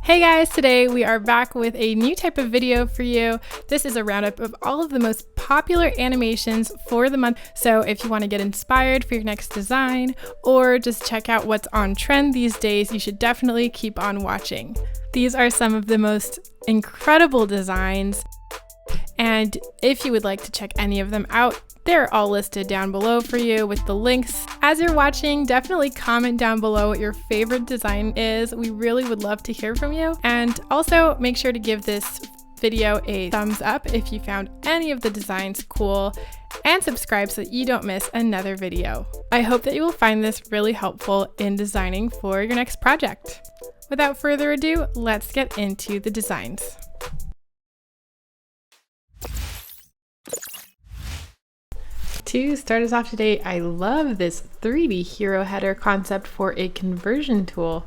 Hey guys, today we are back with a new type of video for you. This is a roundup of all of the most popular animations for the month. So if you want to get inspired for your next design or just check out what's on trend these days, you should definitely keep on watching. These are some of the most incredible designs. And if you would like to check any of them out, they're all listed down below for you with the links. As you're watching, definitely comment down below what your favorite design is. We really would love to hear from you. And also make sure to give this video a thumbs up if you found any of the designs cool, and subscribe so that you don't miss another video. I hope that you will find this really helpful in designing for your next project. Without further ado, let's get into the designs. To start us off today, I love this 3D hero header concept for a conversion tool.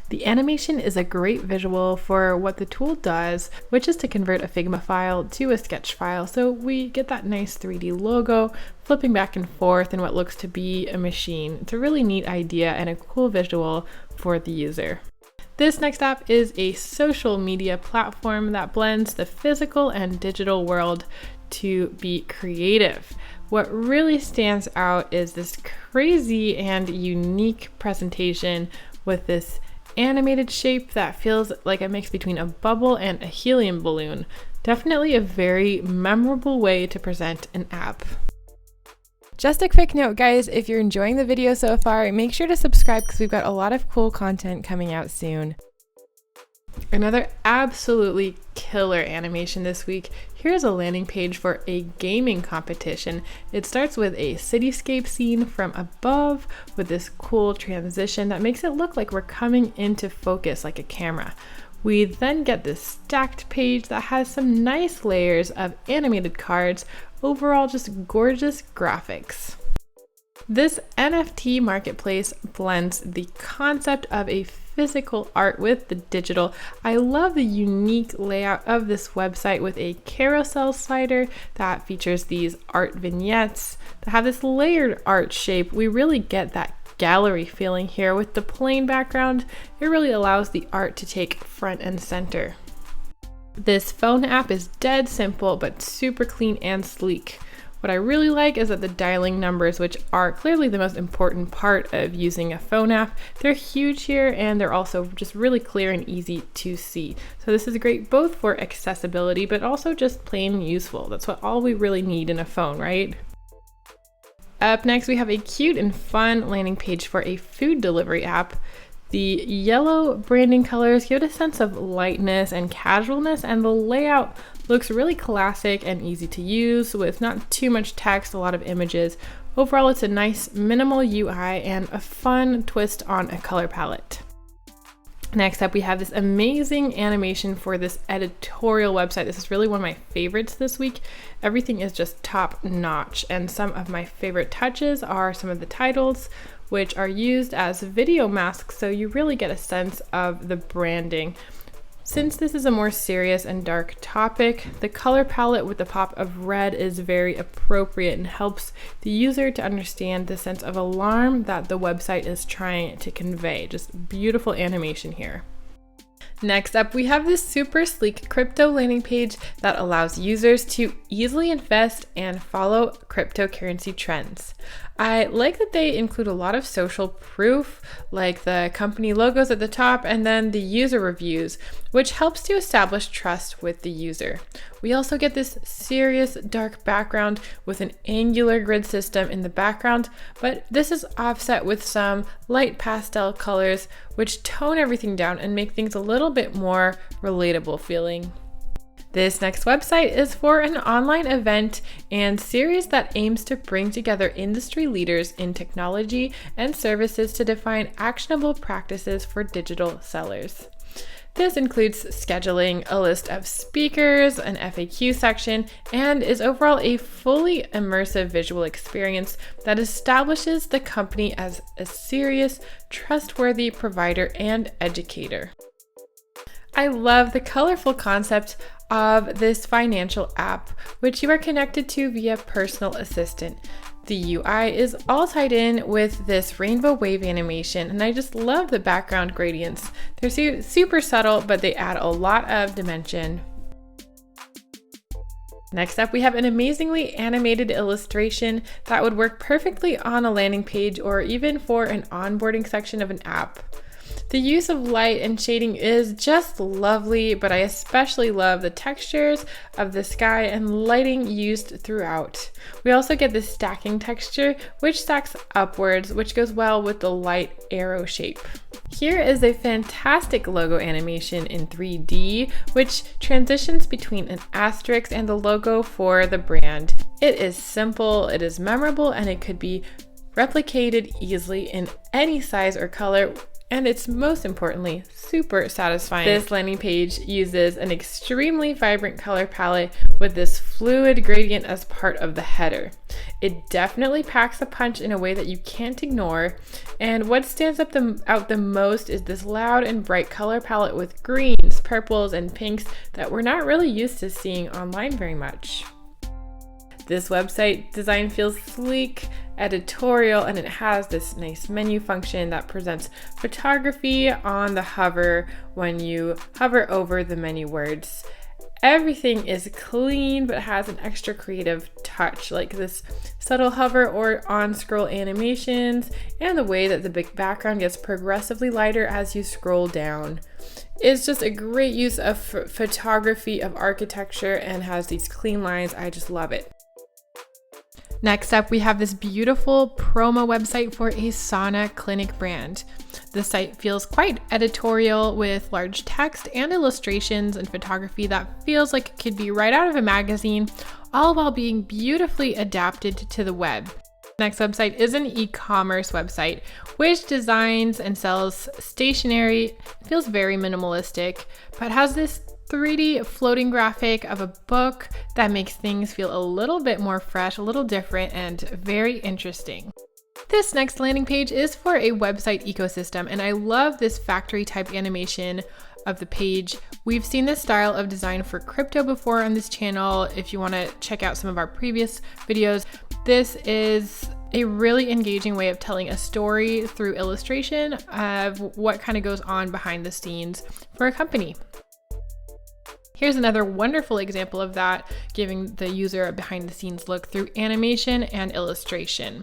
The animation is a great visual for what the tool does, which is to convert a Figma file to a sketch file. So we get that nice 3D logo flipping back and forth in what looks to be a machine. It's a really neat idea and a cool visual for the user. This next app is a social media platform that blends the physical and digital world to be creative. What really stands out is this crazy and unique presentation with this animated shape that feels like a mix between a bubble and a helium balloon. Definitely a very memorable way to present an app. Just a quick note, guys, if you're enjoying the video so far, make sure to subscribe because we've got a lot of cool content coming out soon. Another absolutely killer animation this week. Here's a landing page for a gaming competition. It starts with a cityscape scene from above with this cool transition that makes it look like we're coming into focus like a camera. We then get this stacked page that has some nice layers of animated cards. Overall, just gorgeous graphics. This NFT marketplace blends the concept of a physical art with the digital. I love the unique layout of this website with a carousel slider that features these art vignettes that have this layered art shape. We really get that gallery feeling here with the plain background. It really allows the art to take front and center. This phone app is dead simple but super clean and sleek. What I really like is that the dialing numbers, which are clearly the most important part of using a phone app, they're huge here and they're also just really clear and easy to see. So this is great both for accessibility but also just plain useful. That's what all we really need in a phone, right? Up next, we have a cute and fun landing page for a food delivery app. The yellow branding colors give it a sense of lightness and casualness, and the layout looks really classic and easy to use with not too much text, a lot of images. Overall, it's a nice minimal UI and a fun twist on a color palette. Next up, we have this amazing animation for this editorial website. This is really one of my favorites this week. Everything is just top notch, and some of my favorite touches are some of the titles, which are used as video masks, so you really get a sense of the branding. Since this is a more serious and dark topic, the color palette with the pop of red is very appropriate and helps the user to understand the sense of alarm that the website is trying to convey. Just beautiful animation here. Next up, we have this super sleek crypto landing page that allows users to easily invest and follow cryptocurrency trends. I like that they include a lot of social proof, like the company logos at the top and then the user reviews, which helps to establish trust with the user. We also get this serious dark background with an angular grid system in the background, but this is offset with some light pastel colors, which tone everything down and make things a little bit more relatable feeling. This next website is for an online event and series that aims to bring together industry leaders in technology and services to define actionable practices for digital sellers. This includes scheduling a list of speakers, an FAQ section, and is overall a fully immersive visual experience that establishes the company as a serious, trustworthy provider and educator. I love the colorful concept of this financial app, which you are connected to via personal assistant. The UI is all tied in with this rainbow wave animation, and I just love the background gradients. They're super subtle, but they add a lot of dimension. Next up, we have an amazingly animated illustration that would work perfectly on a landing page or even for an onboarding section of an app. The use of light and shading is just lovely, but I especially love the textures of the sky and lighting used throughout. We also get this stacking texture, which stacks upwards, which goes well with the light arrow shape. Here is a fantastic logo animation in 3D, which transitions between an asterisk and the logo for the brand. It is simple, it is memorable, and it could be replicated easily in any size or color. And it's most importantly, super satisfying. This landing page uses an extremely vibrant color palette with this fluid gradient as part of the header. It definitely packs a punch in a way that you can't ignore. And what stands out the most is this loud and bright color palette with greens, purples, and pinks that we're not really used to seeing online very much. This website design feels sleek, editorial, and it has this nice menu function that presents photography on the hover when you hover over the menu words. Everything is clean but has an extra creative touch, like this subtle hover or on scroll animations and the way that the big background gets progressively lighter as you scroll down. It's just a great use of photography of architecture and has these clean lines. I just love it. Next up, we have this beautiful promo website for a sauna clinic brand. The site feels quite editorial with large text and illustrations and photography that feels like it could be right out of a magazine, all while being beautifully adapted to the web. Next website is an e-commerce website, which designs and sells stationery. It feels very minimalistic, but has this 3D floating graphic of a book that makes things feel a little bit more fresh, a little different, and very interesting. This next landing page is for a website ecosystem, and I love this factory type animation of the page. We've seen this style of design for crypto before on this channel. If you want to check out some of our previous videos, this is a really engaging way of telling a story through illustration of what kind of goes on behind the scenes for a company. Here's another wonderful example of that, giving the user a behind the scenes look through animation and illustration.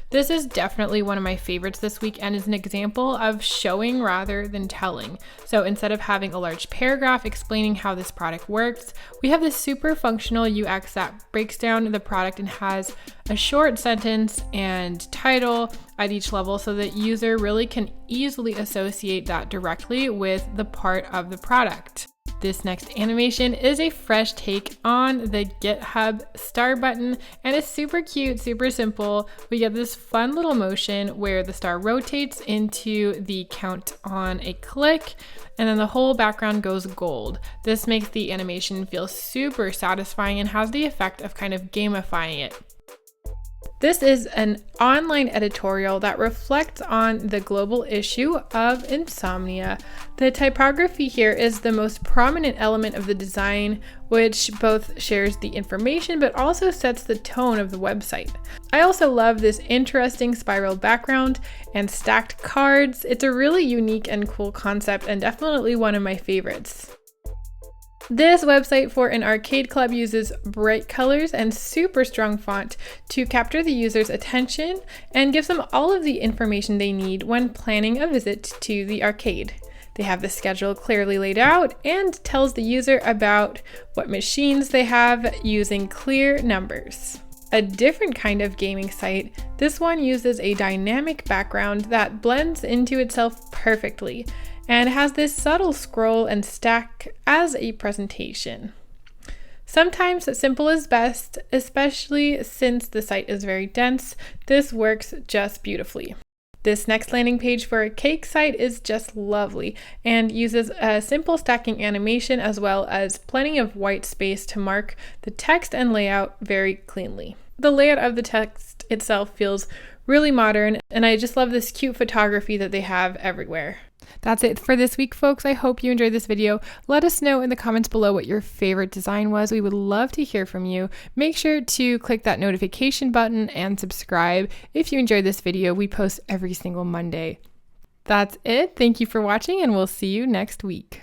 This is definitely one of my favorites this week and is an example of showing rather than telling. So instead of having a large paragraph explaining how this product works, we have this super functional UX that breaks down the product and has a short sentence and title at each level so that user really can easily associate that directly with the part of the product. This next animation is a fresh take on the GitHub Star button, and it's super cute, super simple. We get this fun little motion where the star rotates into the count on a click, and then the whole background goes gold. This makes the animation feel super satisfying and has the effect of kind of gamifying it. This is an online editorial that reflects on the global issue of insomnia. The typography here is the most prominent element of the design, which both shares the information but also sets the tone of the website. I also love this interesting spiral background and stacked cards. It's a really unique and cool concept and definitely one of my favorites. This website for an arcade club uses bright colors and super strong font to capture the user's attention and gives them all of the information they need when planning a visit to the arcade. They have the schedule clearly laid out and tells the user about what machines they have using clear numbers. A different kind of gaming site, this one uses a dynamic background that blends into itself perfectly and has this subtle scroll and stack as a presentation. Sometimes simple is best, especially since the site is very dense. This works just beautifully. This next landing page for a cake site is just lovely and uses a simple stacking animation as well as plenty of white space to mark the text and layout very cleanly. The layout of the text itself feels really modern, and I just love this cute photography that they have everywhere. That's it for this week, folks. I hope you enjoyed this video. Let us know in the comments below what your favorite design was. We would love to hear from you. Make sure to click that notification button and subscribe if you enjoyed this video. We post every single Monday. That's it. Thank you for watching, and we'll see you next week.